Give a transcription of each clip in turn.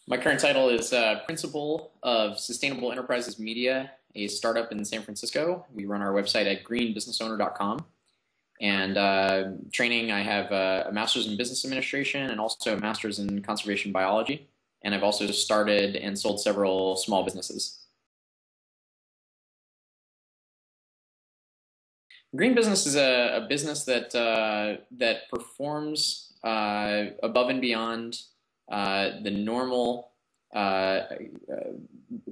My current title is Principal of Sustainable Enterprises Media, a startup in San Francisco. We run our website at greenbusinessowner.com. And training, I have a master's in business administration and also a master's in conservation biology. And I've also started and sold several small businesses. Green business is a business that that performs above and beyond the normal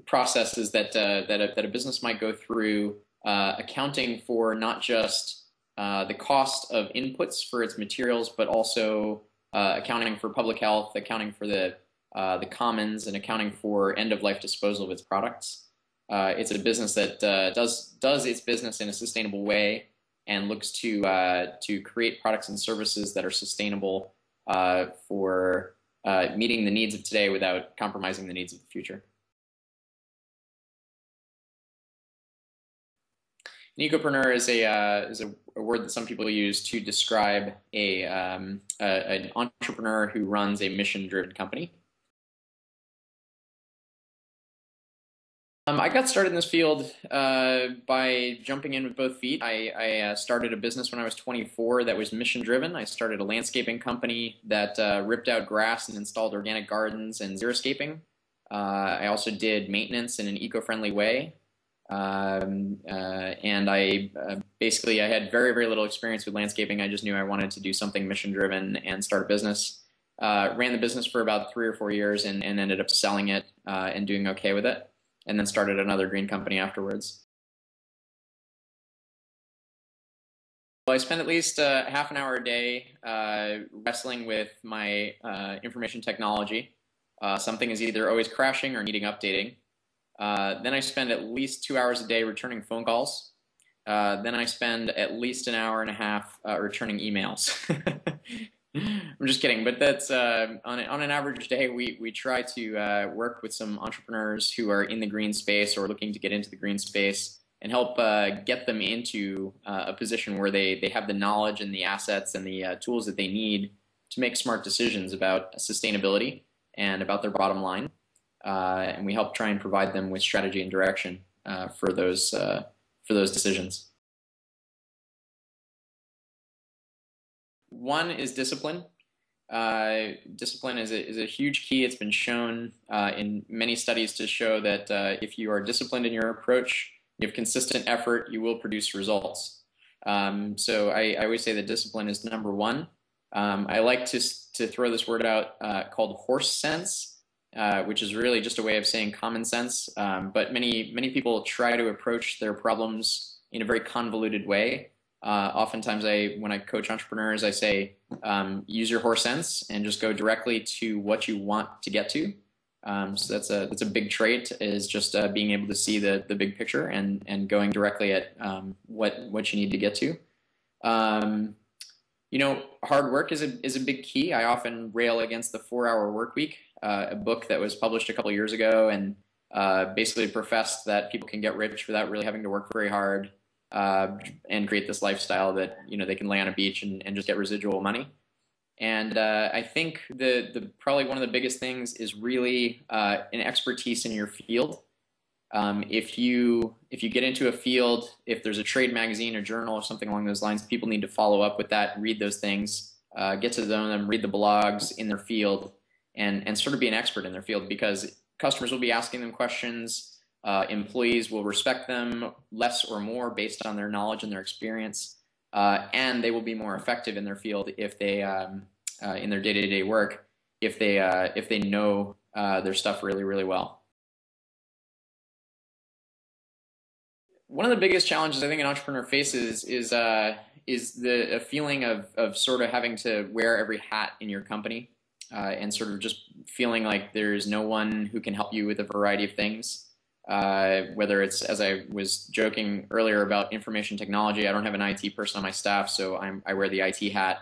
processes that a business might go through, accounting for not just the cost of inputs for its materials, but also accounting for public health, accounting for the commons, and accounting for end-of-life disposal of its products. It's a business that does its business in a sustainable way and looks to create products and services that are sustainable for meeting the needs of today without compromising the needs of the future. An ecopreneur is a word that some people use to describe an entrepreneur who runs a mission-driven company. I got started in this field by jumping in with both feet. I started a business when I was 24 that was mission-driven. I started a landscaping company that ripped out grass and installed organic gardens and xeriscaping. I also did maintenance in an eco-friendly way. And I basically, I had very, very little experience with landscaping. I just knew I wanted to do something mission-driven and start a business. Ran the business for about 3 or 4 years and ended up selling it and doing okay with it, and then started another green company afterwards. Well, I spend at least half an hour a day wrestling with my information technology. Something is either always crashing or needing updating. Then I spend at least 2 hours a day returning phone calls. Then I spend at least an hour and a half returning emails. I'm just kidding, but that's on an average day, we try to work with some entrepreneurs who are in the green space or looking to get into the green space and help get them into a position where they have the knowledge and the assets and the tools that they need to make smart decisions about sustainability and about their bottom line. And we help try and provide them with strategy and direction for those decisions. One is discipline. Discipline is a huge key. It's been shown in many studies to show that if you are disciplined in your approach, you have consistent effort, you will produce results. So I always say that discipline is number one. I like to throw this word out called horse sense, which is really just a way of saying common sense. But many people try to approach their problems in a very convoluted way. Oftentimes when I coach entrepreneurs, I say, use your horse sense and just go directly to what you want to get to. So that's a big trait, is just being able to see the big picture and going directly at what you need to get to. You know, hard work is a big key. I often rail against the 4-hour work week, a book that was published a couple years ago and basically professed that people can get rich without really having to work very hard. And create this lifestyle that, you know, they can lay on a beach and just get residual money. And I think probably one of the biggest things is really an expertise in your field. If you get into a field, if there's a trade magazine or journal or something along those lines, people need to follow up with that, read those things, get to know them, read the blogs in their field, and sort of be an expert in their field, because customers will be asking them questions. Employees will respect them less or more based on their knowledge and their experience, and they will be more effective in their field if they, in their day-to-day work, if they know their stuff really, really well. One of the biggest challenges I think an entrepreneur faces is the feeling of sort of having to wear every hat in your company, and sort of just feeling like there's no one who can help you with a variety of things. Whether it's, as I was joking earlier about information technology, I don't have an IT person on my staff, so I wear the IT hat.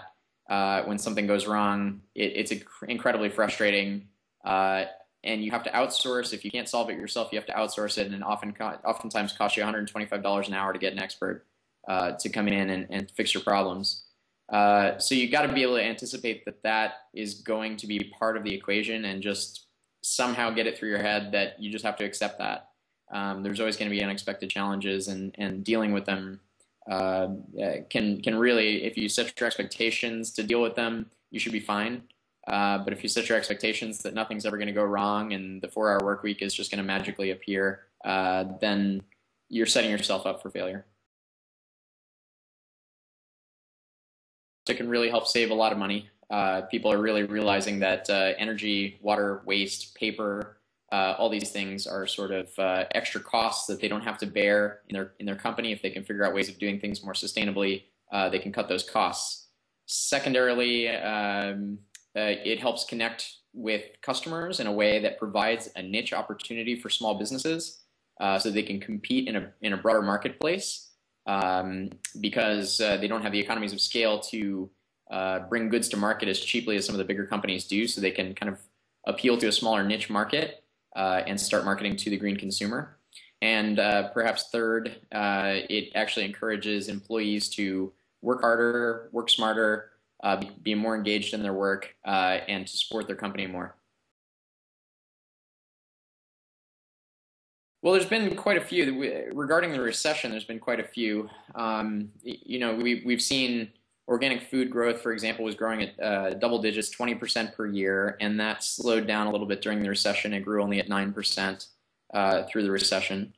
When something goes wrong, it's incredibly frustrating, and you have to outsource. If you can't solve it yourself, you have to outsource it, and oftentimes costs you $125 an hour to get an expert to come in and fix your problems. So you got to be able to anticipate that is going to be part of the equation, and just somehow get it through your head that you just have to accept that. There's always going to be unexpected challenges, and dealing with them can really, if you set your expectations to deal with them, you should be fine. But if you set your expectations that nothing's ever going to go wrong and the 4-hour work week is just going to magically appear, then you're setting yourself up for failure. It can really help save a lot of money. People are really realizing that energy, water, waste, paper, all these things are sort of extra costs that they don't have to bear in their company. If they can figure out ways of doing things more sustainably, they can cut those costs. Secondarily, it helps connect with customers in a way that provides a niche opportunity for small businesses, so they can compete in a broader marketplace, because they don't have the economies of scale to bring goods to market as cheaply as some of the bigger companies do. So they can kind of appeal to a smaller niche market and start marketing to the green consumer. And perhaps third, it actually encourages employees to work harder, work smarter, be more engaged in their work, and to support their company more. Well, there's been quite a few. Regarding the recession, there's been quite a few. We've seen organic food growth, for example, was growing at double digits, 20% per year, and that slowed down a little bit during the recession. It grew only at 9% through the recession.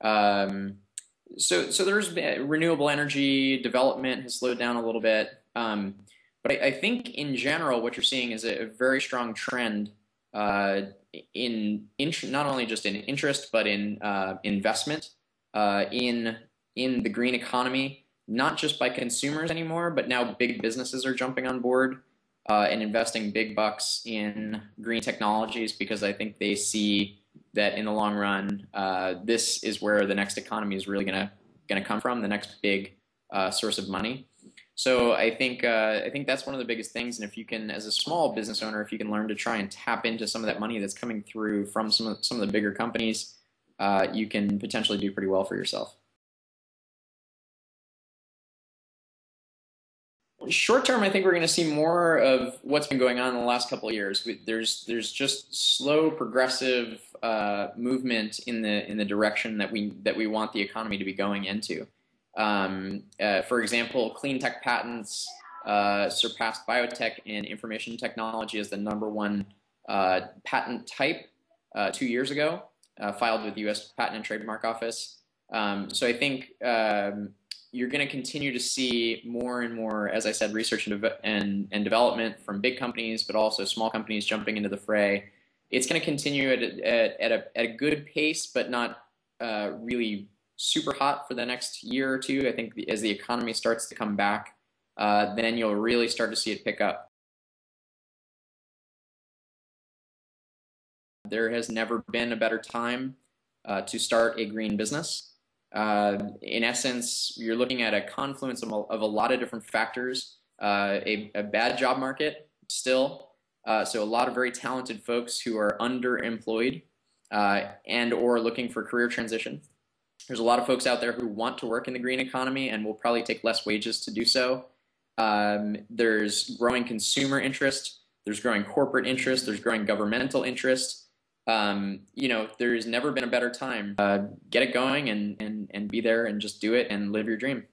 So there's been renewable energy development has slowed down a little bit. But I think in general, what you're seeing is a very strong trend not only just in interest, but in investment in the green economy, not just by consumers anymore, but now big businesses are jumping on board and investing big bucks in green technologies, because I think they see that in the long run, this is where the next economy is really gonna come from, the next big source of money. So I think that's one of the biggest things. And if you can, as a small business owner, if you can learn to try and tap into some of that money that's coming through from some of the bigger companies, you can potentially do pretty well for yourself. Short term, I think we're going to see more of what's been going on in the last couple of years. There's just slow, progressive movement in the direction that we want the economy to be going into. For example, clean tech patents surpassed biotech and information technology as the #1 patent type 2 years ago, filed with the U.S. Patent and Trademark Office. So I think you're going to continue to see more and more, as I said, research and development from big companies, but also small companies jumping into the fray. It's going to continue at a good pace, but not really super hot for the next year or two. I think as the economy starts to come back, then you'll really start to see it pick up. There has never been a better time to start a green business. In essence, you're looking at a confluence of a lot of different factors. A bad job market still, so a lot of very talented folks who are underemployed and or looking for career transition. There's a lot of folks out there who want to work in the green economy and will probably take less wages to do so. There's growing consumer interest. There's growing corporate interest. There's growing governmental interest. There's never been a better time. Get it going and be there and just do it and live your dream.